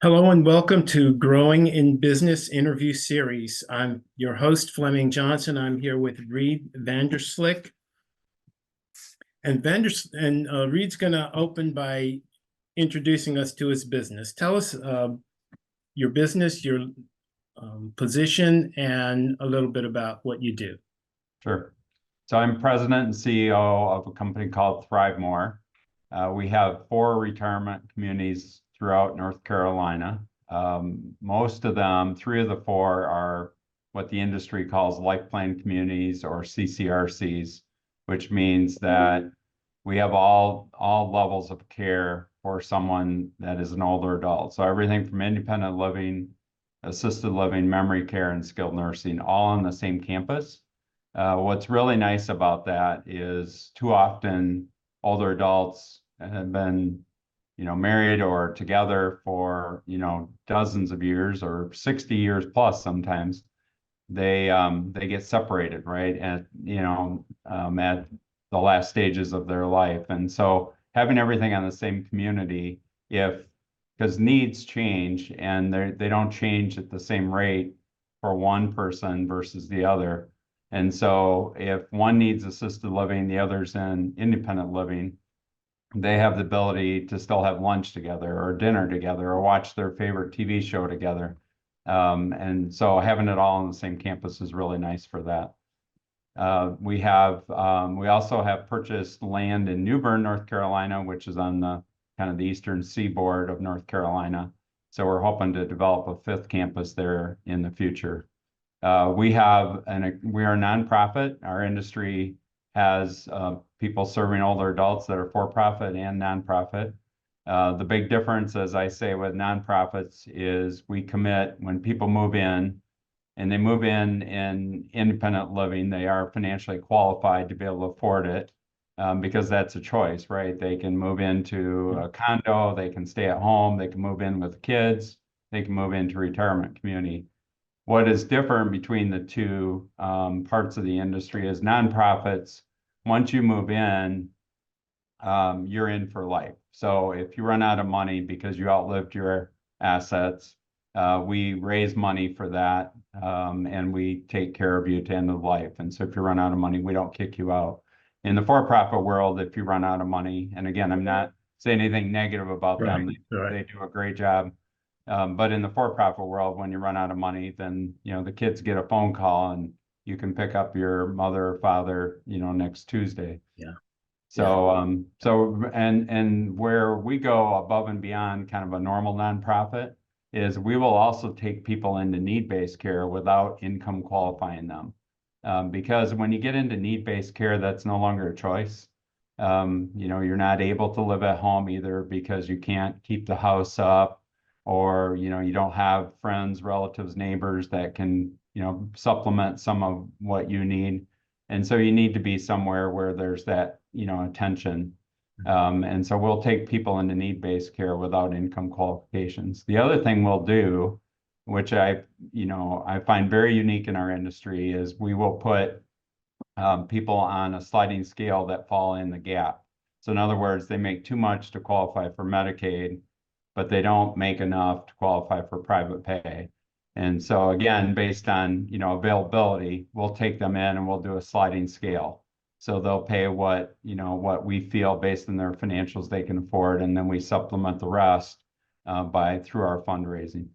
Hello and welcome to Growing in Business interview series. I'm your host, Flemming Johnson. I'm here with Reed VanderSlik. And Reed's going to open by introducing us to his business. Tell us your business, your position, and a little bit about what you do. Sure. So I'm president and CEO of a company called ThriveMore. We have 4 retirement communities throughout North Carolina. Most of them, 3 of the 4 are what the industry calls life plan communities or CCRCs, which means that we have all levels of care for someone that is an older adult. So everything from independent living, assisted living, memory care, and skilled nursing, all on the same campus. What's really nice about that is too often older adults have been, married or together for, dozens of years or 60 years plus sometimes. They get separated, right? At the last stages of their life. And so having everything on the same community, because needs change and they don't change at the same rate for one person versus the other. And so if one needs assisted living, the other's in independent living, they have the ability to still have lunch together or dinner together or watch their favorite TV show together. And so having it all on the same campus is really nice for that. We also have purchased land in New Bern, North Carolina, which is on the kind of the eastern seaboard of North Carolina. So we're hoping to develop a 5th campus there in the future. We are a nonprofit. Our industry has people serving older adults that are for-profit and nonprofit. The big difference, as I say, with nonprofits is we commit when people move in, and they move in independent living, they are financially qualified to be able to afford it because that's a choice, right? They can move into a condo, they can stay at home, they can move in with kids, they can move into retirement community. What is different between the two parts of the industry is nonprofits, once you move in, you're in for life. So if you run out of money because you outlived your assets, we raise money for that, and we take care of you to end of life. And so if you run out of money, we don't kick you out. In the for-profit world, if you run out of money, and again, I'm not saying anything negative about them, they do a great job. But in the for-profit world, when you run out of money, then the kids get a phone call and you can pick up your mother or father, next Tuesday. Yeah. And where we go above and beyond kind of a normal nonprofit is we will also take people into need-based care without income qualifying them. Because when you get into need-based care, that's no longer a choice. You're not able to live at home either because you can't keep the house up, or you don't have friends, relatives, neighbors that can supplement some of what you need. And so you need to be somewhere where there's that attention. And so we'll take people into need-based care without income qualifications. The other thing we'll do, which I find very unique in our industry, is we will put people on a sliding scale that fall in the gap. So in other words, they make too much to qualify for Medicaid, but they don't make enough to qualify for private pay. And so again, based on availability, we'll take them in and we'll do a sliding scale. So they'll pay what we feel based on their financials they can afford, and then we supplement the rest through our fundraising.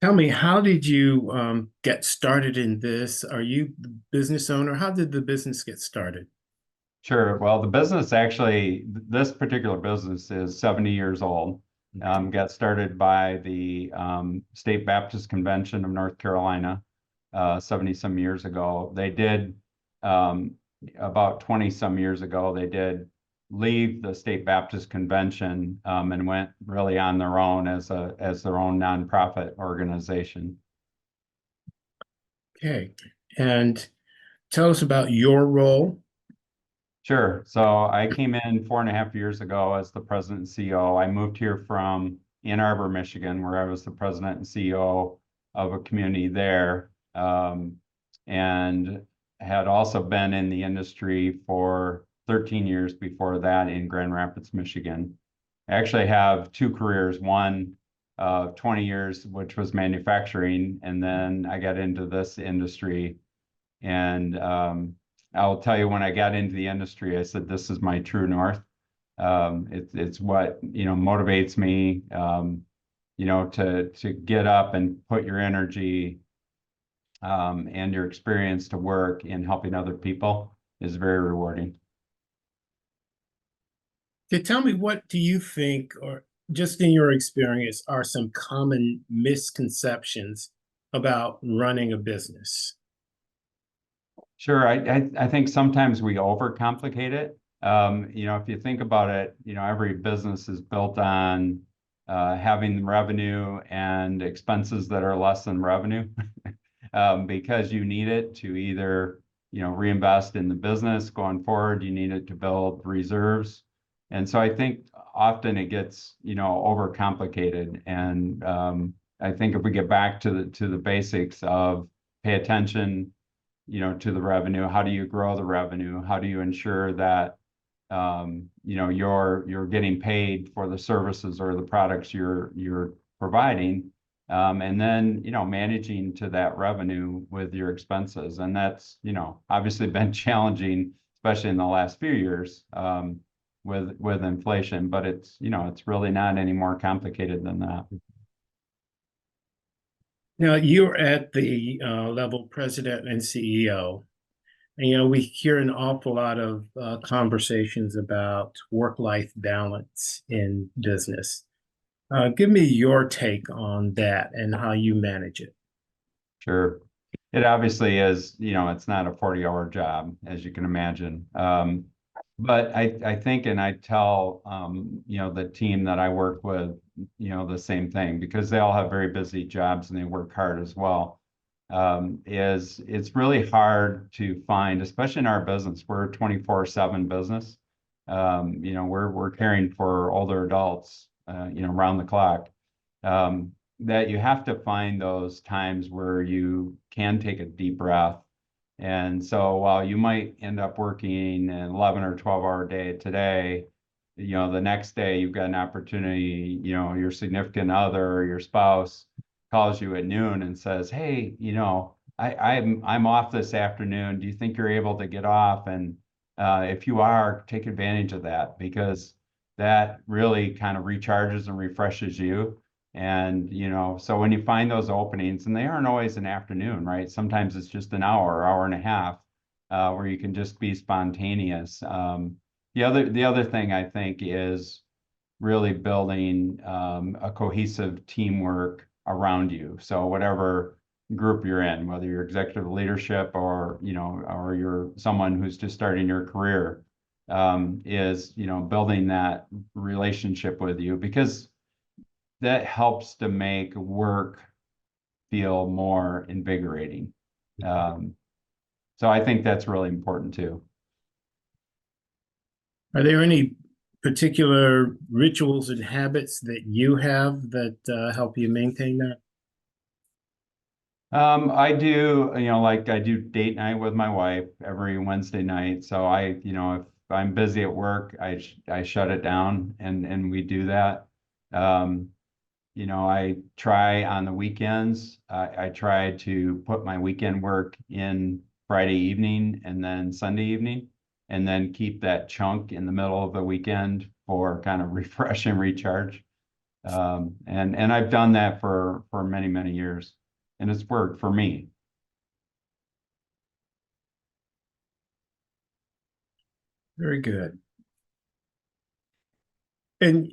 Tell me, how did you get started in this? Are you the business owner? How did the business get started? Sure. Well, the business actually, this particular business is 70 years old. Got started by the State Baptist Convention of North Carolina 70 some years ago. They did about 20 some years ago, they did leave the State Baptist Convention and went really on their own as their own nonprofit organization. Okay. And tell us about your role. Sure. So I came in 4.5 years ago as the president and CEO. I moved here from Ann Arbor, Michigan, where I was the president and CEO of a community there, and had also been in the industry for 13 years before that in Grand Rapids, Michigan. I actually have two careers, one 20 years, which was manufacturing, and then I got into this industry. And I'll tell you, when I got into the industry, I said, this is my true north. It's what, motivates me, to get up and put your energy and your experience to work in helping other people is very rewarding. Okay, tell me, what do you think, or just in your experience, are some common misconceptions about running a business? Sure. I think sometimes we overcomplicate it. If you think about it, every business is built on having revenue and expenses that are less than revenue because you need it to either, reinvest in the business going forward. You need it to build reserves. And so I think often it gets, overcomplicated. And I think if we get back to the basics of pay attention, to the revenue, how do you grow the revenue? How do you ensure that, you're getting paid for the services or the products you're providing? And then, managing to that revenue with your expenses. And that's, obviously been challenging, especially in the last few years, with inflation, but it's really not any more complicated than that. Now, you're at the level president and CEO, and we hear an awful lot of conversations about work-life balance in business. Give me your take on that and how you manage it. Sure. It obviously is, it's not a 40-hour job, as you can imagine. But I think, and I tell, the team that I work with, the same thing, because they all have very busy jobs and they work hard as well. Is it's really hard to find, especially in our business, we're a 24/7 business. We're caring for older adults, around the clock. That you have to find those times where you can take a deep breath. And so while you might end up working an 11 or 12-hour day today, the next day you've got an opportunity, your significant other or your spouse calls you at noon and says, hey, I'm off this afternoon. Do you think you're able to get off? And if you are, take advantage of that, because that really kind of recharges and refreshes you. And, so when you find those openings, and they aren't always an afternoon, right? Sometimes it's just an hour and a half, where you can just be spontaneous. The other thing I think is really building a cohesive teamwork around you. So whatever group you're in, whether you're executive leadership or, or you're someone who's just starting your career, is, building that relationship with you, because that helps to make work feel more invigorating. So I think that's really important too. Are there any particular rituals and habits that you have that help you maintain that? I do, I do date night with my wife every Wednesday night. So if I'm busy at work, I shut it down and we do that. I try on the weekends, I try to put my weekend work in Friday evening and then Sunday evening, and then keep that chunk in the middle of the weekend for kind of refresh and recharge. And I've done that for many, many years, and it's worked for me. Very good. And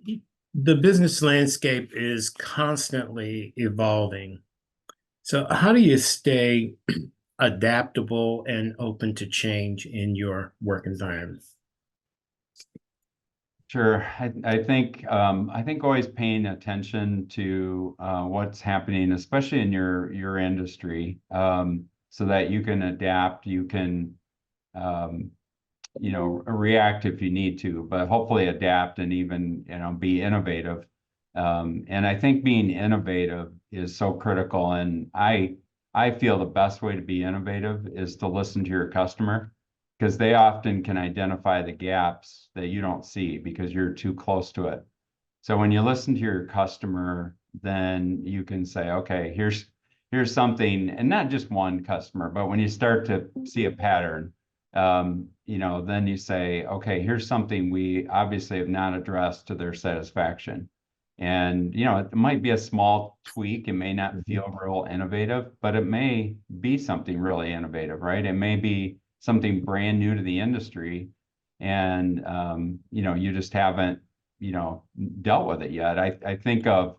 the business landscape is constantly evolving. So how do you stay adaptable and open to change in your work environment? Sure. I think always paying attention to what's happening, especially in your industry, so that you can adapt, you can react if you need to, but hopefully adapt and even, be innovative. And I think being innovative is so critical. And I feel the best way to be innovative is to listen to your customer, because they often can identify the gaps that you don't see because you're too close to it. So when you listen to your customer, then you can say, okay, here's something, and not just one customer, but when you start to see a pattern, then you say, okay, here's something we obviously have not addressed to their satisfaction. And, it might be a small tweak. It may not feel real innovative, but it may be something really innovative, right? It may be something brand new to the industry. And, you just haven't, dealt with it yet. I think of,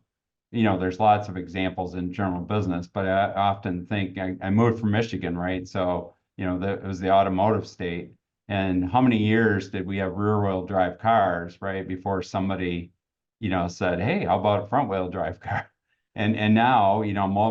there's lots of examples in general business, but I often think I moved from Michigan, right? So, it was the automotive state. And how many years did we have rear wheel drive cars, right? Before somebody, said, hey, how about a front wheel drive car? And now,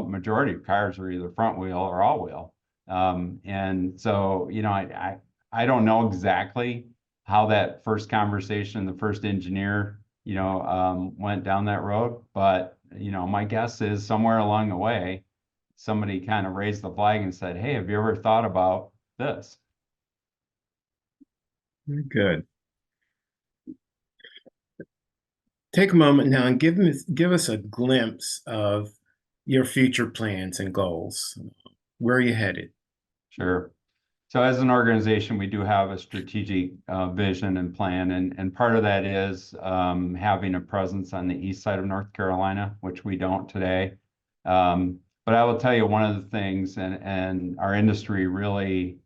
majority of cars are either front wheel or all wheel. And so, I don't know exactly how that first conversation, the first engineer, went down that road, but my guess is somewhere along the way, somebody kind of raised the flag and said, hey, have you ever thought about this? Very good. Take a moment now and give us a glimpse of your future plans and goals. Where are you headed? Sure. So as an organization, we do have a strategic vision and plan, and part of that is having a presence on the east side of North Carolina, which we don't today. But I will tell you one of the things, and our industry really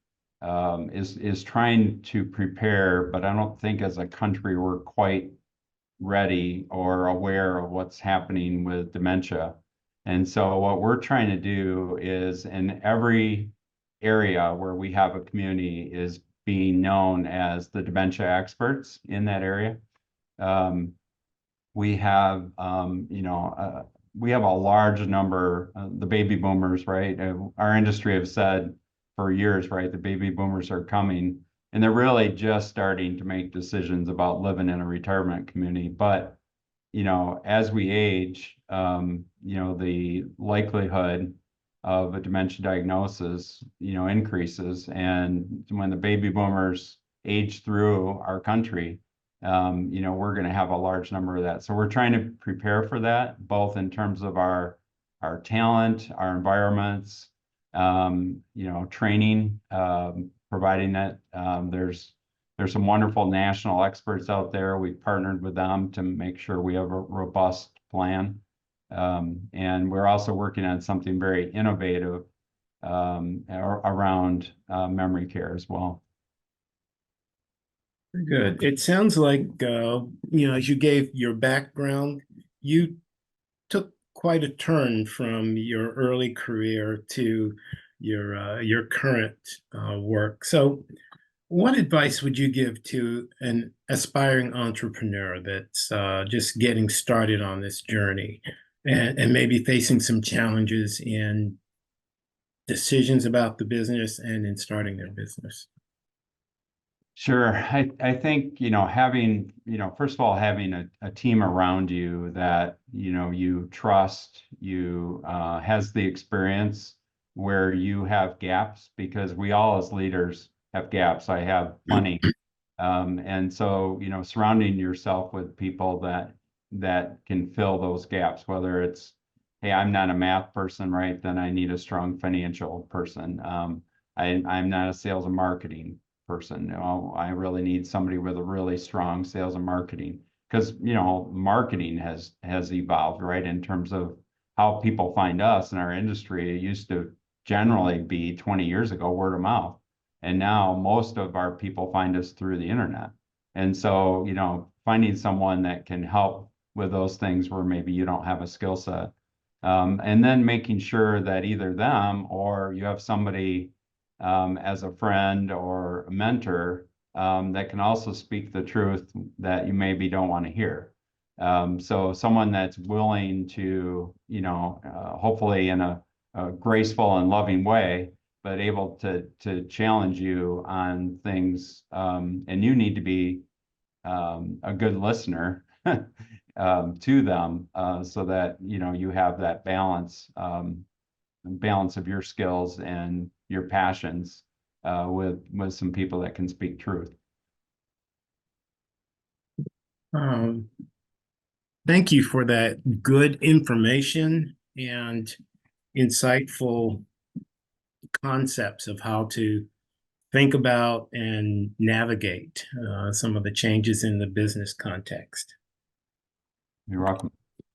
is trying to prepare, but I don't think as a country we're quite ready or aware of what's happening with dementia. And so what we're trying to do is in every area where we have a community is being known as the dementia experts in that area. Um, we have, we have a large number, the baby boomers, right? Our industry have said for years, right, the baby boomers are coming, and they're really just starting to make decisions about living in a retirement community. But, as we age, the likelihood of a dementia diagnosis, increases. And when the baby boomers age through our country, we're going to have a large number of that. So we're trying to prepare for that, both in terms of our talent, our environments, training, providing that. There's some wonderful national experts out there. We've partnered with them to make sure we have a robust plan. And we're also working on something very innovative around memory care as well. Good. It sounds like, as you gave your background, you took quite a turn from your early career to your current work. So, what advice would you give to an aspiring entrepreneur that's just getting started on this journey and maybe facing some challenges in decisions about the business and in starting their business? Sure. I think, having, first of all, having a team around you that, you trust, has the experience where you have gaps, because we all as leaders have gaps. I have plenty. And so, surrounding yourself with people that can fill those gaps, whether it's, hey, I'm not a math person, right? Then I need a strong financial person. I'm not a sales and marketing person. I really need somebody with a really strong sales and marketing, because, marketing has evolved, right? In terms of how people find us in our industry. It used to generally be 20 years ago, word of mouth. And now most of our people find us through the internet. And so, finding someone that can help with those things where maybe you don't have a skill set. And then making sure that either them or you have somebody as a friend or a mentor that can also speak the truth that you maybe don't want to hear. So someone that's willing to, hopefully in a graceful and loving way, but able to challenge you on things. And you need to be a good listener to them so that, you have that balance of your skills and your passions with some people that can speak truth. Thank you for that good information and insightful concepts of how to think about and navigate some of the changes in the business context. You're welcome.